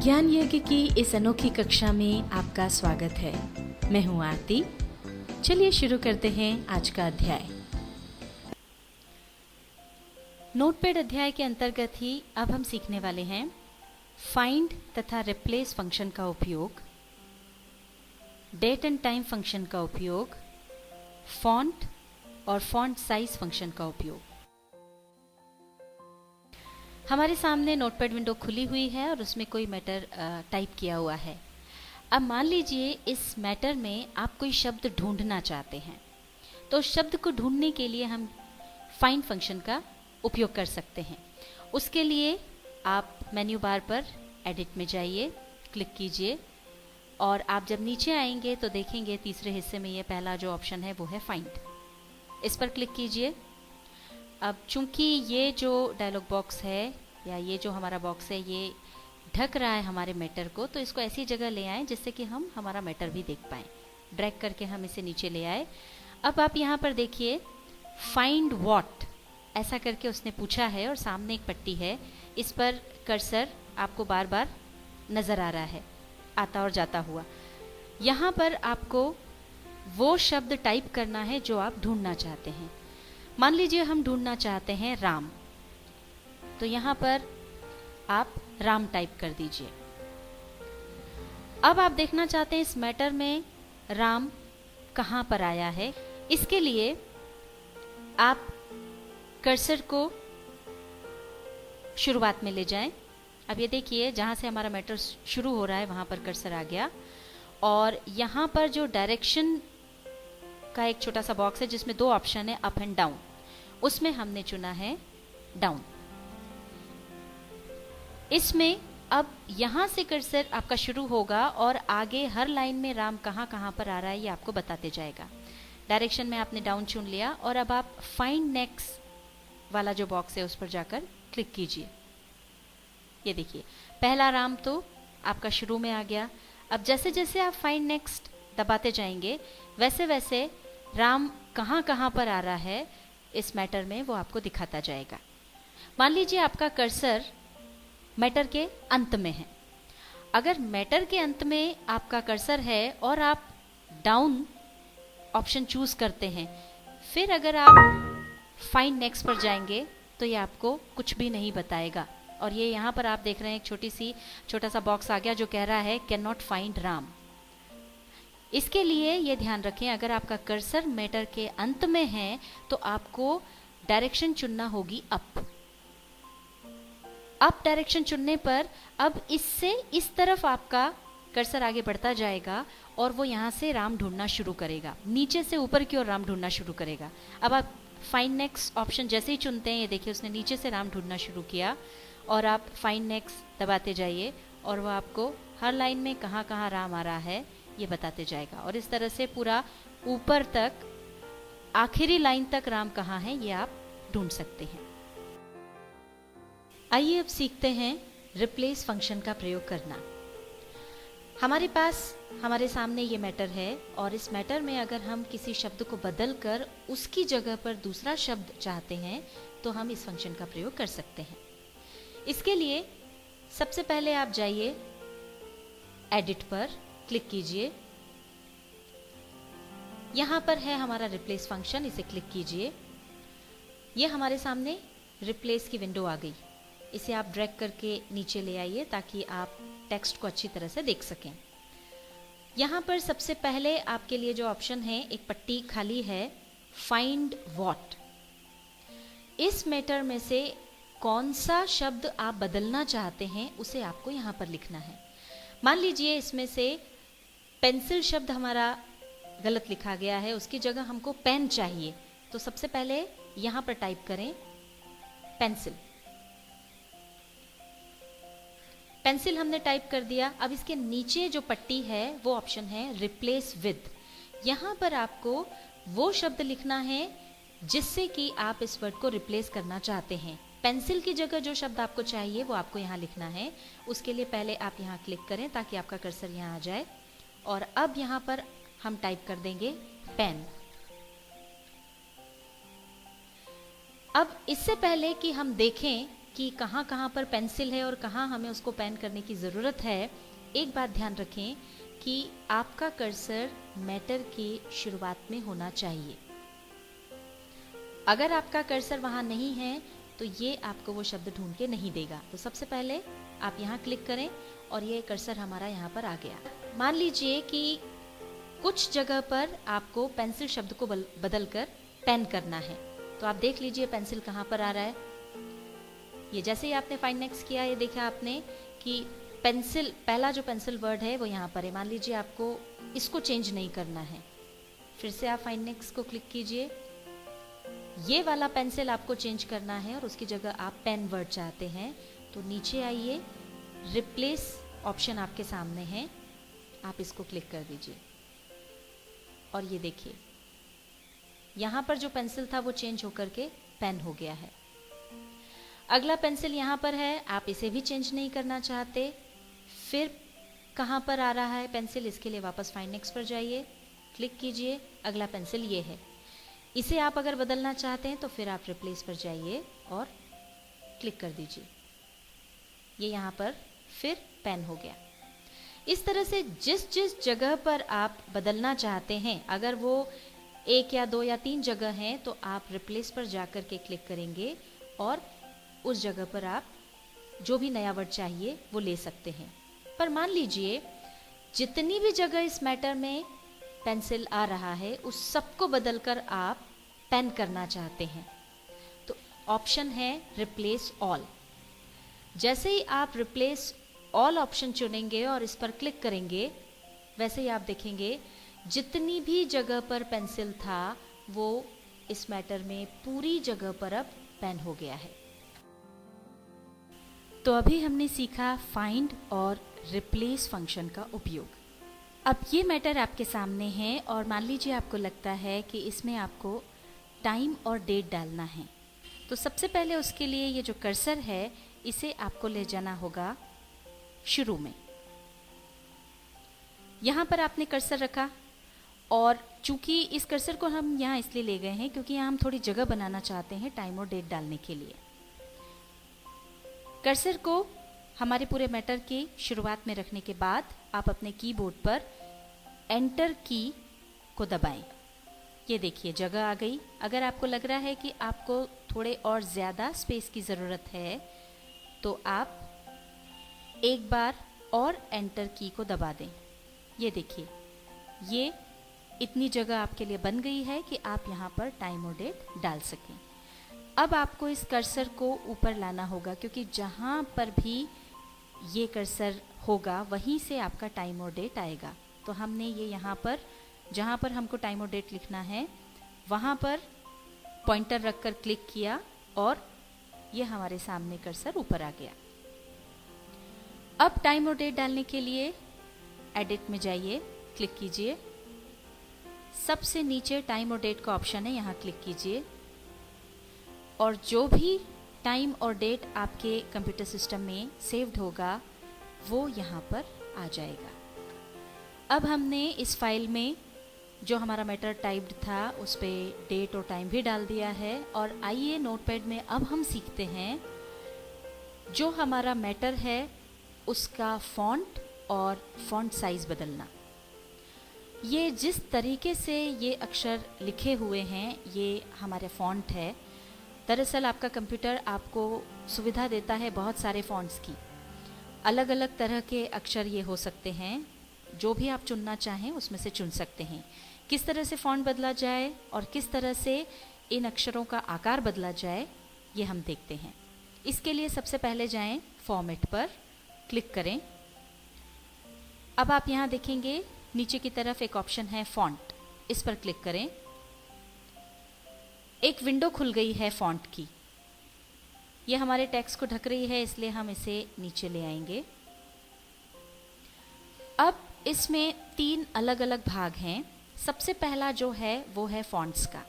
ज्ञान यज्ञ की इस अनोखी कक्षा में आपका स्वागत है। मैं हूं आरती। चलिए शुरू करते हैं आज का अध्याय। नोटपैड अध्याय के अंतर्गत ही अब हम सीखने वाले हैं फाइंड तथा रिप्लेस फंक्शन का उपयोग, डेट एंड टाइम फंक्शन का उपयोग, फॉन्ट और फॉन्ट साइज फंक्शन का उपयोग। हमारे सामने नोटपैड विंडो खुली हुई है और उसमें कोई मैटर टाइप किया हुआ है। अब मान लीजिए इस मैटर में आप कोई शब्द ढूंढना चाहते हैं, तो उस शब्द को ढूंढने के लिए हम फाइंड फंक्शन का उपयोग कर सकते हैं। उसके लिए आप मेन्यू बार पर एडिट में जाइए, क्लिक कीजिए और आप जब नीचे आएंगे तो देखेंगे तीसरे हिस्से में ये पहला जो ऑप्शन है वो है फाइंड। इस पर क्लिक कीजिए। अब चूंकि ये जो डायलॉग बॉक्स है या ये जो हमारा बॉक्स है ये ढक रहा है हमारे मैटर को, तो इसको ऐसी जगह ले आएं जिससे कि हम हमारा मैटर भी देख पाएं। ड्रैग करके हम इसे नीचे ले आए। अब आप यहाँ पर देखिए फाइंड व्हाट ऐसा करके उसने पूछा है और सामने एक पट्टी है। इस पर कर्सर आपको बार बार नज़र आ रहा है, आता और जाता हुआ। यहाँ पर आपको वो शब्द टाइप करना है जो आप ढूंढना चाहते हैं। मान लीजिए हम ढूंढना चाहते हैं राम, तो यहाँ पर आप राम टाइप कर दीजिए। अब आप देखना चाहते हैं इस मैटर में राम कहाँ पर आया है। इसके लिए आप कर्सर को शुरुआत में ले जाएं। अब ये देखिए जहाँ से हमारा मैटर शुरू हो रहा है वहाँ पर कर्सर आ गया और यहाँ पर जो डायरेक्शन का एक छोटा सा बॉक्स है जिसमें दो ऑप्शन है, अप एंड डाउन, उसमें हमने चुना है डाउन। इसमें अब यहां से कर्सर आपका शुरू होगा और आगे हर लाइन में राम कहां कहां पर आ रहा है ये आपको बताते जाएगा। डायरेक्शन में आपने डाउन चुन लिया और अब आप फाइंड नेक्स्ट वाला जो बॉक्स है उस पर जाकर क्लिक कीजिए। ये देखिए पहला राम तो आपका शुरू में आ गया। अब जैसे जैसे आप फाइंड नेक्स्ट दबाते जाएंगे वैसे वैसे राम कहां कहां पर आ रहा है इस मैटर में वो आपको दिखाता जाएगा। मान लीजिए आपका कर्सर मैटर के अंत में है। अगर मैटर के अंत में आपका कर्सर है और आप डाउन ऑप्शन चूज करते हैं, फिर अगर आप फाइंड नेक्स्ट पर जाएंगे तो ये आपको कुछ भी नहीं बताएगा। और ये यहाँ पर आप देख रहे हैं एक छोटा सा बॉक्स आ गया जो कह रहा है कैन नॉट फाइंड राम। इसके लिए ये ध्यान रखें, अगर आपका कर्सर मैटर के अंत में है तो आपको डायरेक्शन चुनना होगी अप। अप डायरेक्शन चुनने पर अब इससे इस तरफ आपका कर्सर आगे बढ़ता जाएगा और वो यहाँ से राम ढूंढना शुरू करेगा, नीचे से ऊपर की ओर राम ढूंढना शुरू करेगा। अब आप फाइंड नेक्स्ट ऑप्शन जैसे ही चुनते हैं, ये देखिए उसने नीचे से राम ढूंढना शुरू किया और आप फाइंड नेक्स्ट दबाते जाइए और वो आपको हर लाइन में कहाँ कहाँ राम आ रहा है ये बताते जाएगा। और इस तरह से पूरा ऊपर तक आखिरी लाइन तक राम कहाँ है ये आप ढूंढ सकते हैं। आइए अब सीखते हैं रिप्लेस फंक्शन का प्रयोग करना। हमारे पास हमारे सामने ये मैटर है और इस मैटर में अगर हम किसी शब्द को बदलकर उसकी जगह पर दूसरा शब्द चाहते हैं तो हम इस फंक्शन का प्रयोग कर सकते हैं। इसके लिए सबसे पहले आप जाइए एडिट पर, क्लिक कीजिए। यहां पर है हमारा रिप्लेस फंक्शन, इसे क्लिक कीजिए। यह हमारे सामने रिप्लेस की विंडो आ गई। इसे आप ड्रैग करके नीचे ले आइए ताकि आप टेक्स्ट को अच्छी तरह से देख सकें। यहां पर सबसे पहले आपके लिए जो ऑप्शन है, एक पट्टी खाली है, फाइंड व्हाट। इस मैटर में से कौन सा शब्द आप बदलना चाहते हैं उसे आपको यहां पर लिखना है। मान लीजिए इसमें से पेंसिल शब्द हमारा गलत लिखा गया है, उसकी जगह हमको पेन चाहिए, तो सबसे पहले यहां पर टाइप करें पेंसिल। पेंसिल हमने टाइप कर दिया। अब इसके नीचे जो पट्टी है वो ऑप्शन है रिप्लेस विद। यहां पर आपको वो शब्द लिखना है जिससे कि आप इस वर्ड को रिप्लेस करना चाहते हैं। पेंसिल की जगह जो शब्द आपको चाहिए वो आपको यहाँ लिखना है। उसके लिए पहले आप यहाँ क्लिक करें ताकि आपका कर्सर यहाँ आ जाए और अब यहाँ पर हम टाइप कर देंगे पेन। अब इससे पहले कि हम देखें कि कहाँ कहाँ पर पेंसिल है और कहाँ हमें उसको पेन करने की ज़रूरत है, एक बात ध्यान रखें कि आपका कर्सर मैटर के शुरुआत में होना चाहिए। अगर आपका कर्सर वहाँ नहीं है तो ये आपको वो शब्द ढूंढ के नहीं देगा। तो सबसे पहले आप यहाँ क्लिक करें और ये कर्सर हमारा यहाँ पर आ गया। मान लीजिए कि कुछ जगह पर आपको पेंसिल शब्द को बदल कर पेन करना है, तो आप देख लीजिए पेंसिल कहाँ पर आ रहा है। ये जैसे ही आपने फाइंड नेक्स्ट किया, ये देखा आपने कि पेंसिल, पहला जो पेंसिल वर्ड है वो यहाँ पर है। मान लीजिए आपको इसको चेंज नहीं करना है, फिर से आप फाइंड नेक्स्ट को क्लिक कीजिए। ये वाला पेंसिल आपको चेंज करना है और उसकी जगह आप पेन वर्ड चाहते हैं, तो नीचे आइए, रिप्लेस ऑप्शन आपके सामने है, आप इसको क्लिक कर दीजिए और ये देखिए यहाँ पर जो पेंसिल था वो चेंज होकर के पेन हो गया है। अगला पेंसिल यहाँ पर है, आप इसे भी चेंज नहीं करना चाहते, फिर कहाँ पर आ रहा है पेंसिल, इसके लिए वापस फाइंड नेक्स्ट पर जाइए, क्लिक कीजिए, अगला पेंसिल ये है। इसे आप अगर बदलना चाहते हैं तो फिर आप रिप्लेस पर जाइए और क्लिक कर दीजिए, ये यहाँ पर फिर पेन हो गया। इस तरह से जिस जिस जगह पर आप बदलना चाहते हैं, अगर वो 1 या 2 या 3 जगह हैं, तो आप रिप्लेस पर जाकर के क्लिक करेंगे और उस जगह पर आप जो भी नया वर्ड चाहिए वो ले सकते हैं। पर मान लीजिए जितनी भी जगह इस मैटर में पेंसिल आ रहा है उस सबको बदलकर आप पेन करना चाहते हैं, तो ऑप्शन है रिप्लेस ऑल। जैसे ही आप रिप्लेस ऑल ऑप्शन चुनेंगे और इस पर क्लिक करेंगे, वैसे ही आप देखेंगे जितनी भी जगह पर पेंसिल था वो इस मैटर में पूरी जगह पर अब पेन हो गया है। तो अभी हमने सीखा फाइंड और रिप्लेस फंक्शन का उपयोग। अब ये मैटर आपके सामने है और मान लीजिए आपको लगता है कि इसमें आपको टाइम और डेट डालना है, तो सबसे पहले उसके लिए ये जो कर्सर है इसे आपको ले जाना होगा शुरू में। यहाँ पर आपने कर्सर रखा और चूंकि इस कर्सर को हम यहाँ इसलिए ले गए हैं क्योंकि यहाँ हम थोड़ी जगह बनाना चाहते हैं टाइम और डेट डालने के लिए। कर्सर को हमारे पूरे मैटर की शुरुआत में रखने के बाद आप अपने कीबोर्ड पर एंटर की को दबाएं। ये देखिए जगह आ गई। अगर आपको लग रहा है कि आपको थोड़े और ज़्यादा स्पेस की ज़रूरत है तो आप एक बार और एंटर की को दबा दें। ये देखिए ये इतनी जगह आपके लिए बन गई है कि आप यहाँ पर टाइम और डेट डाल सकें। अब आपको इस कर्सर को ऊपर लाना होगा क्योंकि जहाँ पर भी ये कर्सर होगा वहीं से आपका टाइम और डेट आएगा। तो हमने ये यहाँ पर जहाँ पर हमको टाइम और डेट लिखना है वहाँ पर पॉइंटर रखकर क्लिक किया और ये हमारे सामने कर्सर ऊपर आ गया। अब टाइम और डेट डालने के लिए एडिट में जाइए, क्लिक कीजिए, सबसे नीचे टाइम और डेट का ऑप्शन है, यहाँ क्लिक कीजिए और जो भी टाइम और डेट आपके कंप्यूटर सिस्टम में सेव्ड होगा वो यहाँ पर आ जाएगा। अब हमने इस फाइल में जो हमारा मैटर टाइप्ड था उस पर डेट और टाइम भी डाल दिया है। और आइए नोटपैड में अब हम सीखते हैं जो हमारा मैटर है उसका फॉन्ट और फॉन्ट साइज़ बदलना। ये जिस तरीके से ये अक्षर लिखे हुए हैं ये हमारे फॉन्ट है। दरअसल आपका कंप्यूटर आपको सुविधा देता है बहुत सारे फॉन्ट्स की, अलग अलग तरह के अक्षर ये हो सकते हैं, जो भी आप चुनना चाहें उसमें से चुन सकते हैं। किस तरह से फॉन्ट बदला जाए और किस तरह से इन अक्षरों का आकार बदला जाए ये हम देखते हैं। इसके लिए सबसे पहले जाएं फॉर्मेट पर, क्लिक करें। अब आप यहाँ देखेंगे नीचे की तरफ एक ऑप्शन है फॉन्ट, इस पर क्लिक करें। एक विंडो खुल गई है फॉन्ट की, ये हमारे टेक्स्ट को ढक रही है इसलिए हम इसे नीचे ले आएंगे। अब इसमें 3 अलग अलग भाग हैं। सबसे पहला जो है वो है फॉन्ट्स का।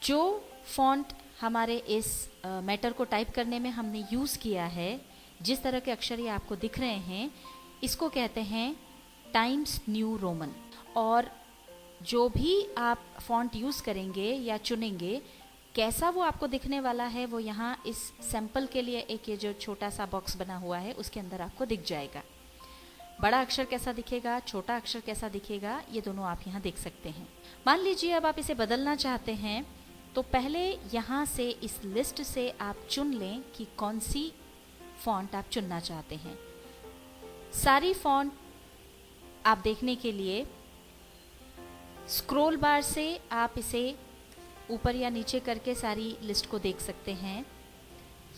जो फॉन्ट हमारे इस मैटर को टाइप करने में हमने यूज़ किया है, जिस तरह के अक्षर ये आपको दिख रहे हैं, इसको कहते हैं टाइम्स न्यू रोमन। और जो भी आप फॉन्ट यूज़ करेंगे या चुनेंगे कैसा वो आपको दिखने वाला है वो यहाँ इस सैंपल के लिए एक ये जो छोटा सा बॉक्स बना हुआ है उसके अंदर आपको दिख जाएगा। बड़ा अक्षर कैसा दिखेगा, छोटा अक्षर कैसा दिखेगा, ये दोनों आप यहाँ देख सकते हैं। मान लीजिए अब आप इसे बदलना चाहते हैं तो पहले यहाँ से इस लिस्ट से आप चुन लें कि कौन सी फॉन्ट आप चुनना चाहते हैं। सारी फॉन्ट आप देखने के लिए स्क्रॉल बार से आप इसे ऊपर या नीचे करके सारी लिस्ट को देख सकते हैं,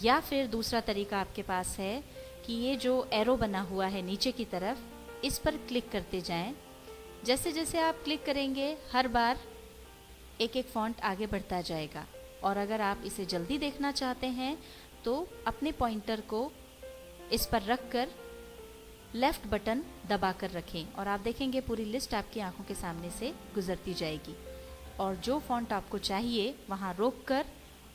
या फिर दूसरा तरीका आपके पास है कि ये जो एरो बना हुआ है नीचे की तरफ इस पर क्लिक करते जाएं। जैसे जैसे आप क्लिक करेंगे हर बार एक एक फॉन्ट आगे बढ़ता जाएगा। और अगर आप इसे जल्दी देखना चाहते हैं तो अपने पॉइंटर को इस पर रख कर लेफ्ट बटन दबा कर रखें और आप देखेंगे पूरी लिस्ट आपकी आंखों के सामने से गुजरती जाएगी। और जो फॉन्ट आपको चाहिए वहाँ रोक कर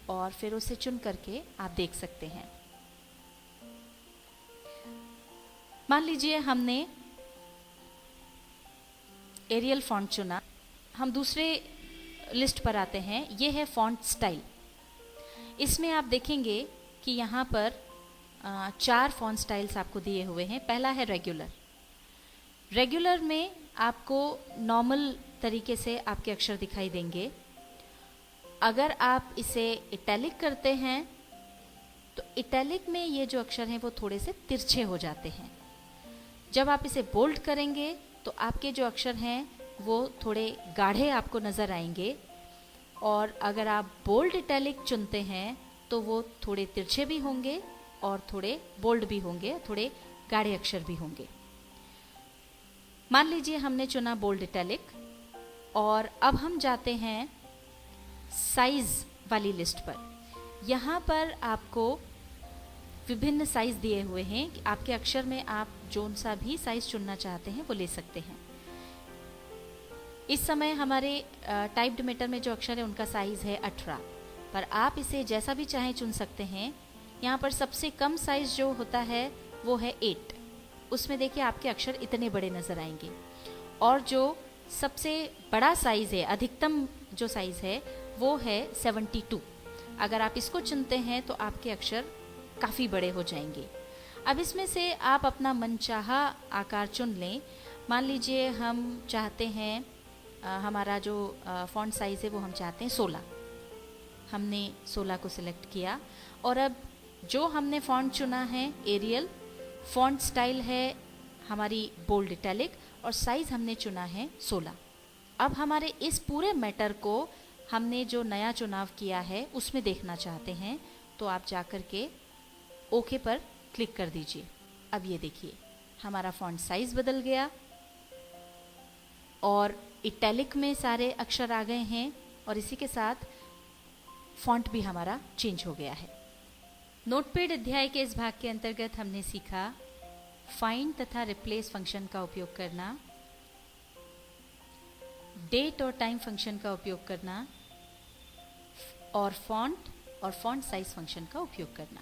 और फिर उसे चुन करके आप देख सकते हैं। मान लीजिए हमने एरियल फॉन्ट चुना। हम दूसरे लिस्ट पर आते हैं, ये है फॉन्ट स्टाइल। इसमें आप देखेंगे कि यहाँ पर 4 फॉन्ट स्टाइल्स आपको दिए हुए हैं। पहला है रेगुलर। रेगुलर में आपको नॉर्मल तरीके से आपके अक्षर दिखाई देंगे। अगर आप इसे इटैलिक करते हैं तो इटैलिक में ये जो अक्षर हैं वो थोड़े से तिरछे हो जाते हैं। जब आप इसे बोल्ड करेंगे तो आपके जो अक्षर हैं वो थोड़े गाढ़े आपको नज़र आएंगे। और अगर आप बोल्ड इटैलिक चुनते हैं तो वो थोड़े तिरछे भी होंगे और थोड़े बोल्ड भी होंगे, थोड़े गाढ़े अक्षर भी होंगे। मान लीजिए हमने चुना बोल्ड इटैलिक और अब हम जाते हैं साइज वाली लिस्ट पर। यहाँ पर आपको विभिन्न साइज दिए हुए हैं कि आपके अक्षर में आप जोन सा भी साइज चुनना चाहते हैं वो ले सकते हैं। इस समय हमारे टाइप्ड मैटर में जो अक्षर है उनका साइज है 18, पर आप इसे जैसा भी चाहें चुन सकते हैं। यहाँ पर सबसे कम साइज जो होता है वो है 8। उसमें देखिए आपके अक्षर इतने बड़े नज़र आएंगे। और जो सबसे बड़ा साइज़ है, अधिकतम जो साइज़ है वो है 72। अगर आप इसको चुनते हैं तो आपके अक्षर काफ़ी बड़े हो जाएंगे। अब इसमें से आप अपना मनचाहा आकार चुन लें। मान लीजिए हम चाहते हैं हमारा जो फॉन्ट साइज़ है वो हम चाहते हैं 16। हमने 16 को सिलेक्ट किया और अब जो हमने फॉन्ट चुना है एरियल, फॉन्ट स्टाइल है हमारी बोल्ड इटैलिक और साइज़ हमने चुना है 16। अब हमारे इस पूरे मैटर को हमने जो नया चुनाव किया है उसमें देखना चाहते हैं तो आप जाकर के ओके पर क्लिक कर दीजिए। अब ये देखिए हमारा फॉन्ट साइज़ बदल गया और इटैलिक में सारे अक्षर आ गए हैं और इसी के साथ फॉन्ट भी हमारा चेंज हो गया है। नोटपैड अध्याय के इस भाग के अंतर्गत हमने सीखा फाइंड तथा रिप्लेस फंक्शन का उपयोग करना, डेट और टाइम फंक्शन का उपयोग करना और फॉन्ट और फॉन्ट साइज फंक्शन का उपयोग करना।